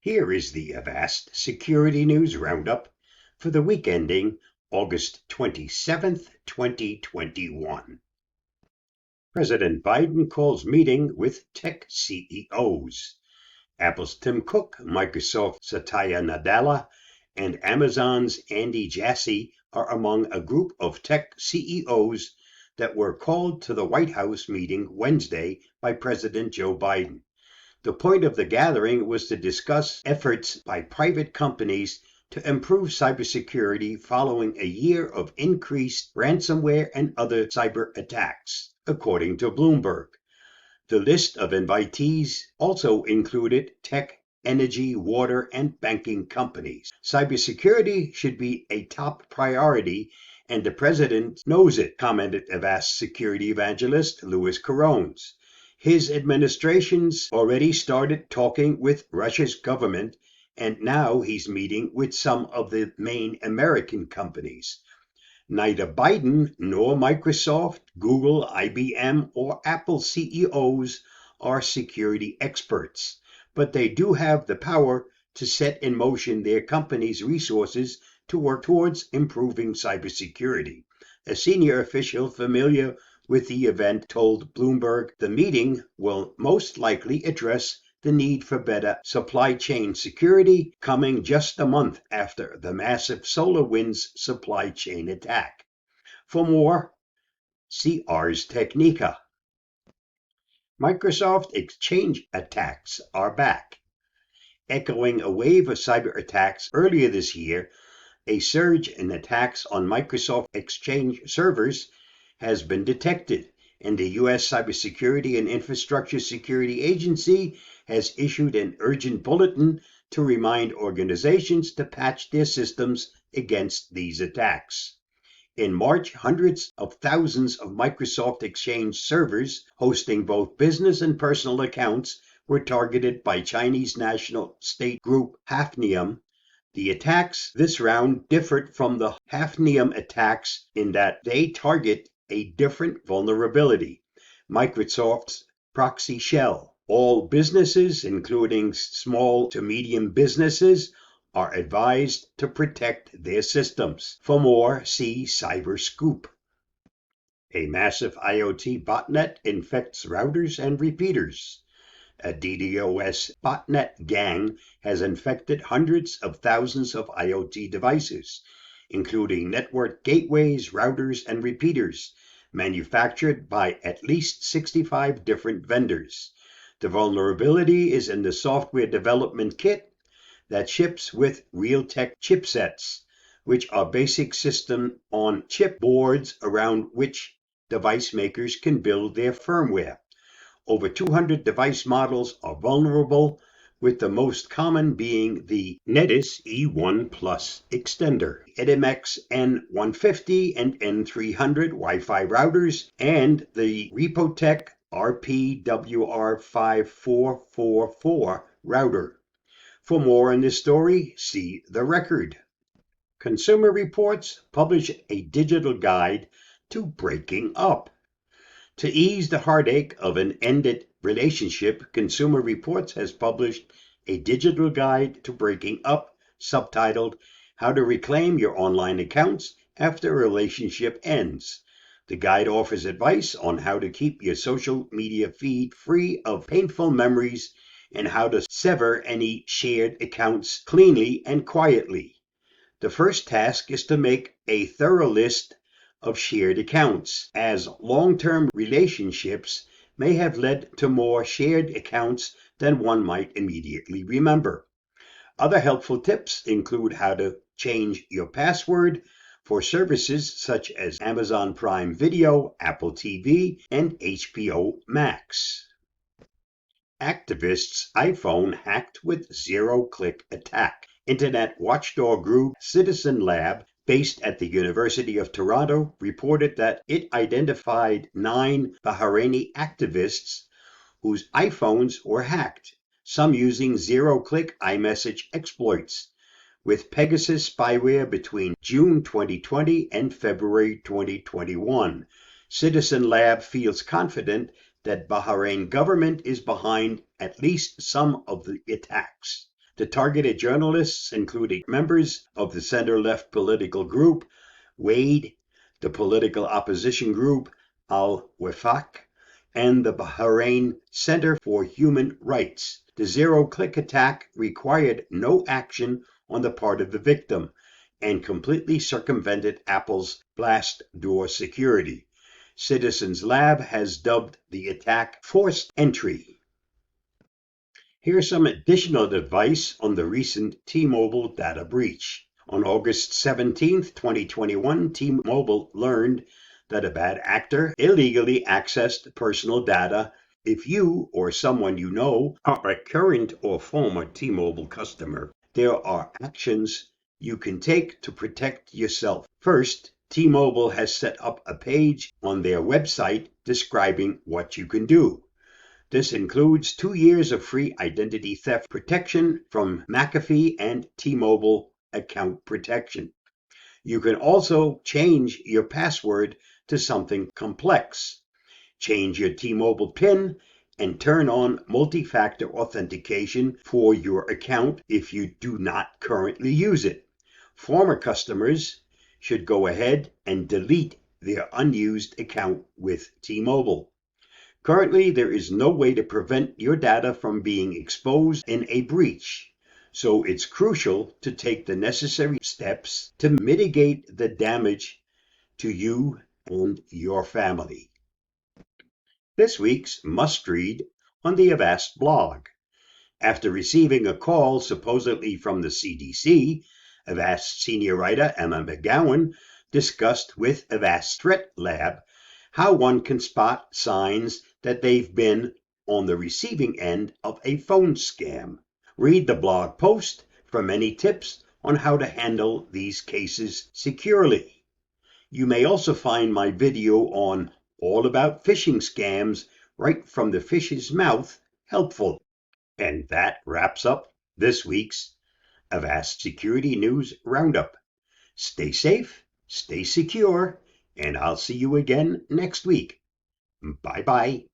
Here is the Avast Security News Roundup for the week ending August 27th, 2021. President Biden calls meeting with tech CEOs. Apple's Tim Cook, Microsoft's Satya Nadella, and Amazon's Andy Jassy are among a group of tech CEOs that were called to the White House meeting Wednesday by President Joe Biden. The point of the gathering was to discuss efforts by private companies to improve cybersecurity following a year of increased ransomware and other cyber attacks, according to Bloomberg. The list of invitees also included tech, energy, water, and banking companies. Cybersecurity should be a top priority, and the president knows it, commented Avast security evangelist Louis Carones. His administration's already started talking with Russia's government, and now he's meeting with some of the main American companies. Neither Biden nor Microsoft, Google, IBM, or Apple CEOs are security experts, but they do have the power to set in motion their company's resources to work towards improving cybersecurity. A senior official familiar with the event told Bloomberg the meeting will most likely address the need for better supply chain security, coming just a month after the massive SolarWinds supply chain attack. For more, see Ars Technica. Microsoft Exchange attacks are back. Echoing a wave of cyber attacks earlier this year, a surge in attacks on Microsoft Exchange servers has been detected, and the U.S. Cybersecurity and Infrastructure Security Agency has issued an urgent bulletin to remind organizations to patch their systems against these attacks. In March, hundreds of thousands of Microsoft Exchange servers hosting both business and personal accounts were targeted by Chinese national state group Hafnium. The attacks this round differed from the Hafnium attacks in that they target a different vulnerability, Microsoft's proxy shell. All businesses, including small to medium businesses, are advised to protect their systems. For more, see Cyber Scoop. A massive IoT botnet infects routers and repeaters. A DDoS botnet gang has infected hundreds of thousands of IoT devices, including network gateways, routers, and repeaters, manufactured by at least 65 different vendors. The vulnerability is in the software development kit that ships with Realtek chipsets, which are basic system-on-chip boards around which device makers can build their firmware. Over 200 device models are vulnerable, with the most common being the Netis E1 Plus extender, EDMX N150 and N300 Wi-Fi routers, and the Repotech RPWR5444 router. For more on this story, see The Record. Consumer Reports publish a digital guide to breaking up. To ease the heartache of an ended relationship, Consumer Reports has published a digital guide to breaking up, subtitled How to Reclaim Your Online Accounts After a Relationship Ends. The guide offers advice on how to keep your social media feed free of painful memories and how to sever any shared accounts cleanly and quietly. The first task is to make a thorough list of shared accounts, as long-term relationships may have led to more shared accounts than one might immediately remember. Other helpful tips include how to change your password for services such as Amazon Prime Video, Apple TV, and HBO Max. Activists' iPhone hacked with zero-click attack. Internet watchdog group Citizen Lab, based at the University of Toronto, reported that it identified 9 Bahraini activists whose iPhones were hacked, some using zero-click iMessage exploits, with Pegasus spyware between June 2020 and February 2021. Citizen Lab feels confident that Bahrain government is behind at least some of the attacks. The targeted journalists included members of the center-left political group WADE, the political opposition group Al-Wefaq, and the Bahrain Center for Human Rights. The zero-click attack required no action on the part of the victim and completely circumvented Apple's blast door security. Citizens Lab has dubbed the attack forced entry. Here's some additional advice on the recent T-Mobile data breach. On August 17, 2021, T-Mobile learned that a bad actor illegally accessed personal data. If you or someone you know are a current or former T-Mobile customer, there are actions you can take to protect yourself. First, T-Mobile has set up a page on their website describing what you can do. This includes 2 years of free identity theft protection from McAfee and T-Mobile account protection. You can also change your password to something complex. Change your T-Mobile PIN and turn on multi-factor authentication for your account if you do not currently use it. Former customers should go ahead and delete their unused account with T-Mobile. Currently, there is no way to prevent your data from being exposed in a breach, so it's crucial to take the necessary steps to mitigate the damage to you and your family. This week's must-read on the Avast blog. After receiving a call supposedly from the CDC, Avast senior writer Emma McGowan discussed with Avast Threat Lab how one can spot signs that they've been on the receiving end of a phone scam. Read the blog post for many tips on how to handle these cases securely. You may also find my video on all about phishing scams right from the fish's mouth helpful. And that wraps up this week's Avast Security News Roundup. Stay safe, stay secure, and I'll see you again next week. Bye-bye.